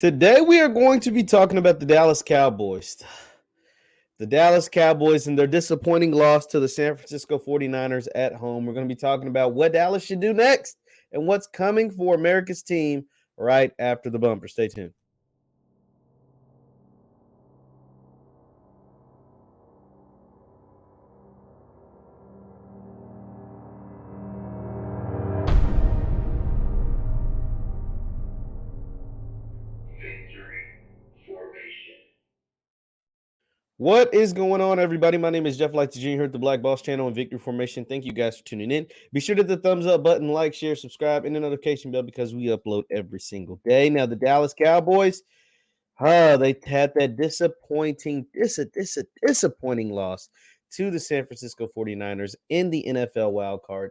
Today we are going to be talking about the Dallas Cowboys. The Dallas Cowboys and their disappointing loss to the San Francisco 49ers at home. We're going to be talking about what Dallas should do next and what's coming for America's team right after the bumper. Stay tuned. What is going on, everybody? My name is Jeff Lightsy Jr. here at the Black Boss Channel and Victory Formation. Thank you guys for tuning in. Be sure to hit the thumbs up button, like, share, subscribe, and the notification bell because we upload every single day. Now, the Dallas Cowboys, they had that disappointing loss to the San Francisco 49ers in the NFL Wildcard,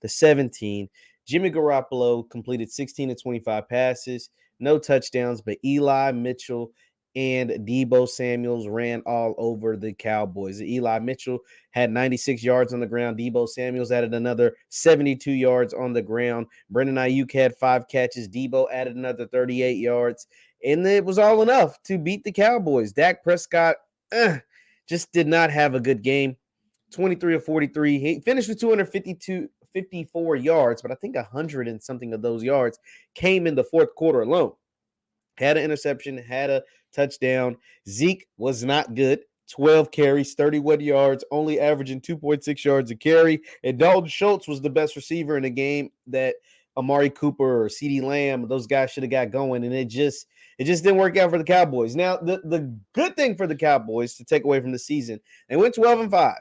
23-17. Jimmy Garoppolo completed 16 of 25 passes, no touchdowns, but Eli Mitchell and Deebo Samuels ran all over the Cowboys. Eli Mitchell had 96 yards on the ground. Deebo Samuels added another 72 yards on the ground. Brandon Ayuk had 5 catches. Deebo added another 38 yards. And it was all enough to beat the Cowboys. Dak Prescott just did not have a good game. 23 of 43. He finished with 54 yards, but I think 100 and something of those yards came in the fourth quarter alone. Had an interception, had a touchdown. Zeke was not good. 12 carries, 31 yards, only averaging 2.6 yards a carry. And Dalton Schultz was the best receiver in the game that Amari Cooper or CeeDee Lamb, those guys should have got going. And it just didn't work out for the Cowboys. Now, the good thing for the Cowboys to take away from the season, they went 12-5.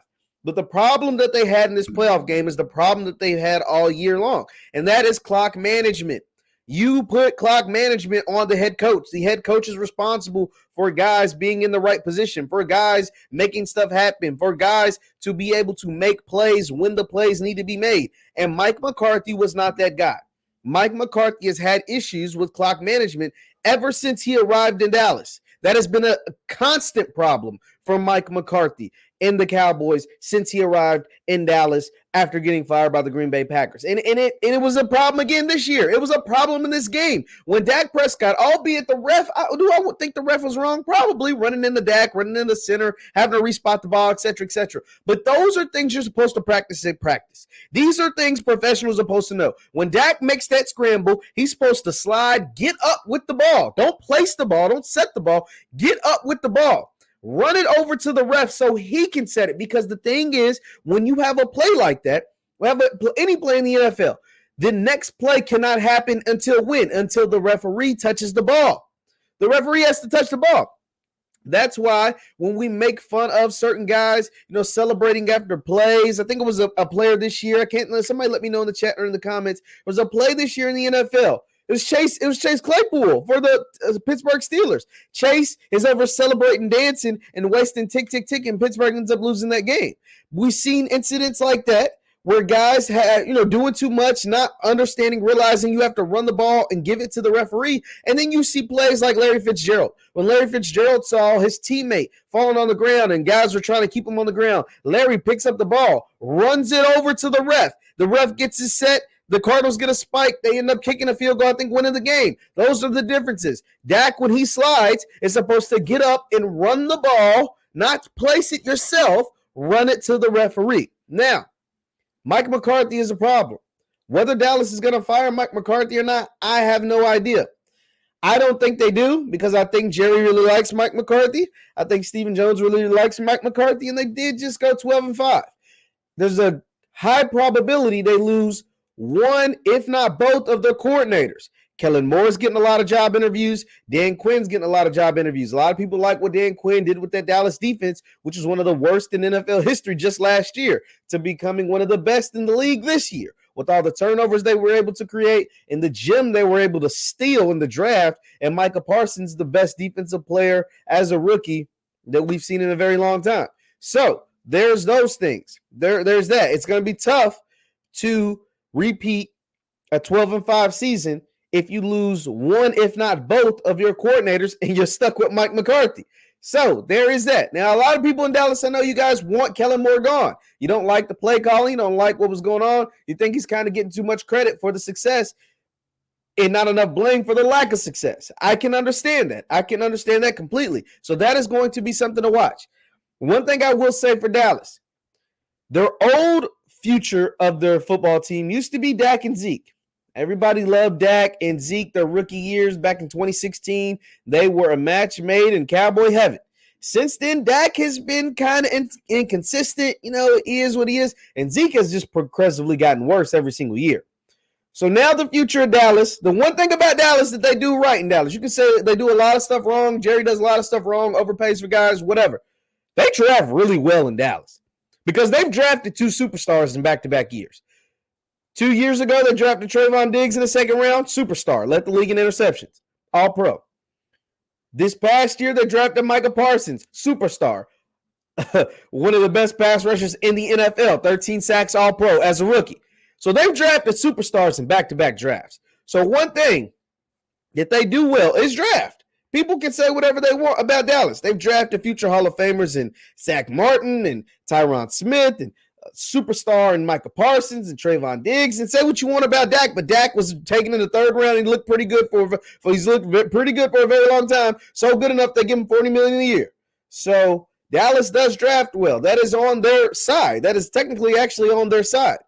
But the problem that they had in this playoff game is the problem that they've had all year long, and that is clock management. You put clock management on the head coach. The head coach is responsible for guys being in the right position, for guys making stuff happen, for guys to be able to make plays when the plays need to be made. And Mike McCarthy was not that guy. Mike McCarthy has had issues with clock management ever since he arrived in Dallas. That has been a constant problem for Mike McCarthy and the Cowboys since he arrived in Dallas after getting fired by the Green Bay Packers. And it was a problem again this year. It was a problem in this game. When Dak Prescott, albeit the ref, I would think the ref was wrong? Probably, running in the Dak, running in the center, having to respot the ball, etc., etc. But those are things you're supposed to practice in practice. These are things professionals are supposed to know. When Dak makes that scramble, he's supposed to slide, get up with the ball. Don't place the ball. Don't set the ball. Get up with the ball. Run it over to the ref so he can set it. Because the thing is, when you have a play like that, any play in the NFL, the next play cannot happen until when? Until the referee touches the ball. The referee has to touch the ball. That's why when we make fun of certain guys, celebrating after plays, I think it was a player this year. Somebody let me know in the chat or in the comments. It was a play this year in the NFL. It was Chase Claypool for the Pittsburgh Steelers. Chase is over celebrating, dancing, and wasting tick, and Pittsburgh ends up losing that game. We've seen incidents like that where guys had, doing too much, not understanding, realizing you have to run the ball and give it to the referee. And then you see plays like Larry Fitzgerald. When Larry Fitzgerald saw his teammate falling on the ground and guys were trying to keep him on the ground, Larry picks up the ball, runs it over to the ref. The ref gets it set. The Cardinals get a spike. They end up kicking a field goal, I think, winning the game. Those are the differences. Dak, when he slides, is supposed to get up and run the ball, not place it yourself, run it to the referee. Now, Mike McCarthy is a problem. Whether Dallas is going to fire Mike McCarthy or not, I have no idea. I don't think they do because I think Jerry really likes Mike McCarthy. I think Stephen Jones really likes Mike McCarthy, and they did just go 12-5. There's a high probability they lose one, if not both, of their coordinators. Kellen Moore's getting a lot of job interviews. Dan Quinn's getting a lot of job interviews. A lot of people like what Dan Quinn did with that Dallas defense, which was one of the worst in NFL history just last year, to becoming one of the best in the league this year. With all the turnovers they were able to create and the gem they were able to steal in the draft, and Micah Parsons, the best defensive player as a rookie that we've seen in a very long time. So there's those things. There's that. It's going to be tough to repeat a 12-5 season if you lose one, if not both, of your coordinators and you're stuck with Mike McCarthy. So there is that. Now, a lot of people in Dallas, I know you guys want Kellen Moore gone. You don't like the play calling. You don't like what was going on. You think he's kind of getting too much credit for the success. and not enough blame for the lack of success. I can understand that. I can understand that completely. So that is going to be something to watch. One thing I will say for Dallas, their old future of their football team used to be Dak and Zeke. Everybody loved Dak and Zeke their rookie years back in 2016. They were a match made in Cowboy heaven. Since then, Dak has been kind of inconsistent. He is what he is. And Zeke has just progressively gotten worse every single year. So now the future of Dallas, the one thing about Dallas that they do right in Dallas, you can say they do a lot of stuff wrong. Jerry does a lot of stuff wrong, overpays for guys, whatever. They draft really well in Dallas because they've drafted two superstars in back-to-back years. 2 years ago, they drafted Trayvon Diggs in the second round, superstar, led the league in interceptions, all-pro. This past year, they drafted Micah Parsons, superstar, one of the best pass rushers in the NFL, 13 sacks, all-pro as a rookie. So they've drafted superstars in back-to-back drafts. So one thing that they do well is draft. People can say whatever they want about Dallas. They've drafted future Hall of Famers in Zach Martin and Tyron Smith and superstar and Micah Parsons and Trayvon Diggs, and say what you want about Dak, but Dak was taken in the third round. He looked pretty good he's looked pretty good for a very long time. So good enough they give him $40 million a year. So Dallas does draft well. That is on their side. That is technically actually on their side.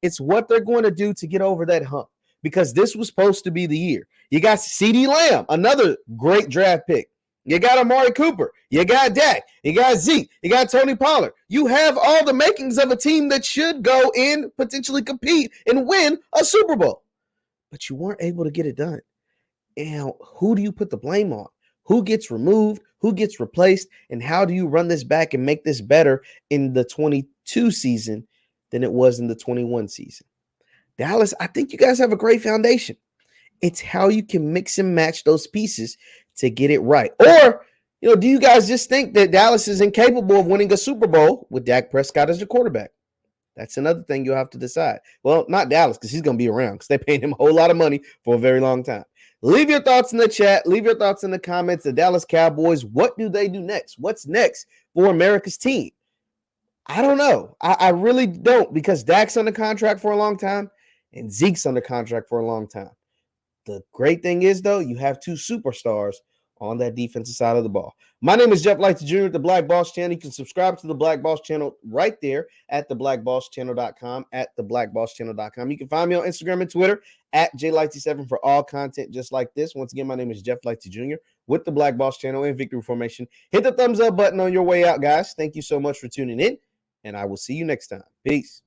It's what they're going to do to get over that hump, because this was supposed to be the year. You got CeeDee Lamb, another great draft pick. You got Amari Cooper. You got Dak. You got Zeke. You got Tony Pollard. You have all the makings of a team that should go in, potentially compete, and win a Super Bowl. But you weren't able to get it done. And who do you put the blame on? Who gets removed? Who gets replaced? And how do you run this back and make this better in the 22 season than it was in the 21 season? Dallas, I think you guys have a great foundation. It's how you can mix and match those pieces to get it right. Or, do you guys just think that Dallas is incapable of winning a Super Bowl with Dak Prescott as your quarterback? That's another thing you'll have to decide. Well, not Dallas, because he's going to be around, because they're paying him a whole lot of money for a very long time. Leave your thoughts in the chat. Leave your thoughts in the comments. The Dallas Cowboys, what do they do next? What's next for America's team? I don't know. I really don't, because Dak's under contract for a long time and Zeke's under contract for a long time. The great thing is, though, you have two superstars on that defensive side of the ball. My name is Jeff Lightsy Jr. at the Black Boss Channel. You can subscribe to the Black Boss Channel right there at theblackbosschannel.com, at theblackbosschannel.com. You can find me on Instagram and Twitter at JLightsy7 for all content just like this. Once again, my name is Jeff Lightsy Jr. with the Black Boss Channel and Victory Formation. Hit the thumbs up button on your way out, guys. Thank you so much for tuning in, and I will see you next time. Peace.